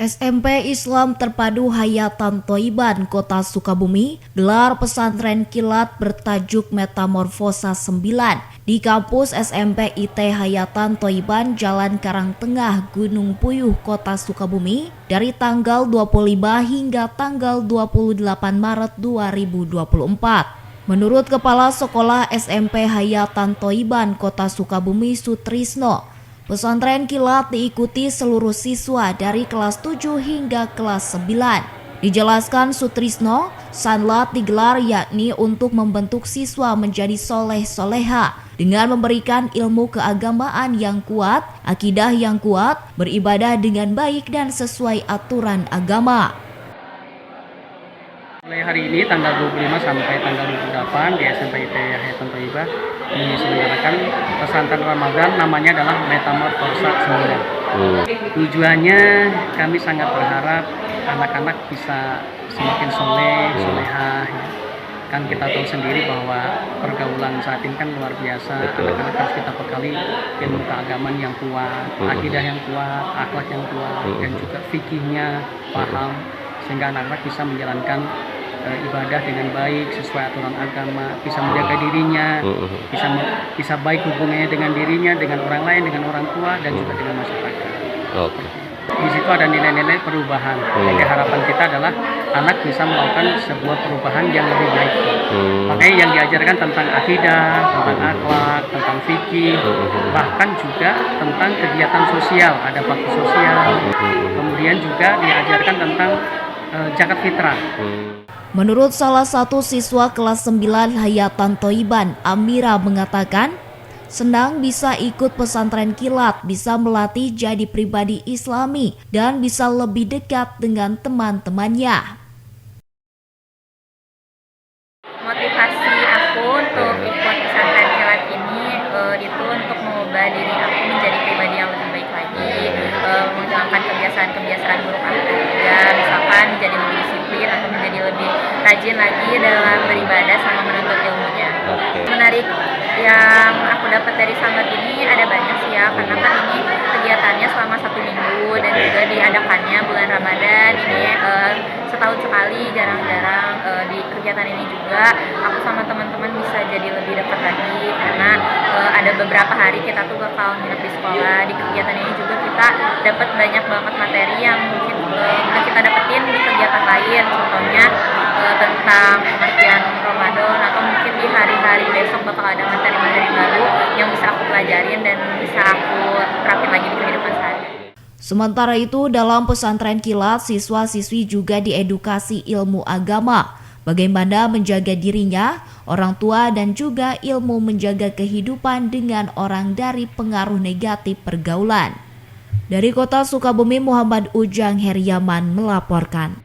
SMP Islam Terpadu Hayatan Thoiban, Kota Sukabumi, gelar pesantren kilat bertajuk Metamorfosa 9 di kampus SMP IT Hayatan Thoiban, Jalan Karangtengah, Gunung Puyuh, Kota Sukabumi, dari tanggal 25 hingga tanggal 28 Maret 2024. Menurut Kepala Sekolah SMP Hayatan Thoiban, Kota Sukabumi, Sutrisno, pesantren kilat diikuti seluruh siswa dari kelas 7 hingga kelas 9. Dijelaskan Sutrisno, sanlat digelar yakni untuk membentuk siswa menjadi soleh-soleha dengan memberikan ilmu keagamaan yang kuat, akidah yang kuat, beribadah dengan baik dan sesuai aturan agama. Mulai hari ini tanggal 25 sampai tanggal 28 di SMP IT Hayatan Thoiban diselenggarakan pesantren Ramadan, namanya adalah Metamorfosa 9. Tujuannya kami sangat berharap anak-anak bisa semakin solehah. Ya. Kan kita tahu sendiri bahwa pergaulan saat ini kan luar biasa. Anak-anak harus kita bekali ilmu keagamaan yang kuat, akidah yang kuat, akhlak yang kuat, dan juga fikihnya paham, sehingga anak-anak bisa menjalankan ibadah dengan baik sesuai aturan agama, bisa menjaga dirinya, bisa baik hubungannya dengan dirinya, dengan orang lain, dengan orang tua, dan juga dengan masyarakat. Di situ ada nilai-nilai perubahan. Jadi harapan kita adalah anak bisa melakukan sebuah perubahan yang lebih baik. Makanya yang diajarkan tentang akidah, tentang akhlak, tentang fikih, bahkan juga tentang kegiatan sosial, ada bakti sosial. Kemudian juga diajarkan tentang zakat fitrah. Menurut salah satu siswa kelas 9 Hayatan Thoiban, Amira mengatakan, senang bisa ikut pesantren kilat, bisa melatih jadi pribadi Islami, dan bisa lebih dekat dengan teman-temannya. Motivasi aku untuk ikut pesantren kilat ini itu untuk mengubah diri aku menjadi pribadi yang lebih baik lagi, menghilangkan kebiasaan-kebiasaan buruk aku juga, misalkan jadi lebih disiplin atau menjadi lebih rajin lagi dalam beribadah sama menuntut ilmunya. Menarik yang aku dapat dari sanlat ini ada banyak sih ya, karena kan ini kegiatannya selama 1 minggu dan juga diadakannya bulan Ramadan ini setahun sekali, jarang-jarang. Di kegiatan ini juga aku sama teman-teman bisa jadi lebih dekat lagi, karena ada beberapa hari kita tuh bakal nginep di sekolah. Di kegiatan ini juga kita dapat banyak banget materi yang mungkin kita dapetin di kegiatan lain, contohnya tentang pengertian Ramadan, atau mungkin di hari-hari besok bakal ada materi-materi baru yang bisa aku pelajarin dan bisa aku terapin lagi di kehidupan sehari. Sementara itu, dalam pesantren kilat, siswa-siswi juga diedukasi ilmu agama, bagaimana menjaga dirinya, orang tua, dan juga ilmu menjaga kehidupan dengan orang dari pengaruh negatif pergaulan. Dari Kota Sukabumi, Muhammad Ujang Heriaman melaporkan.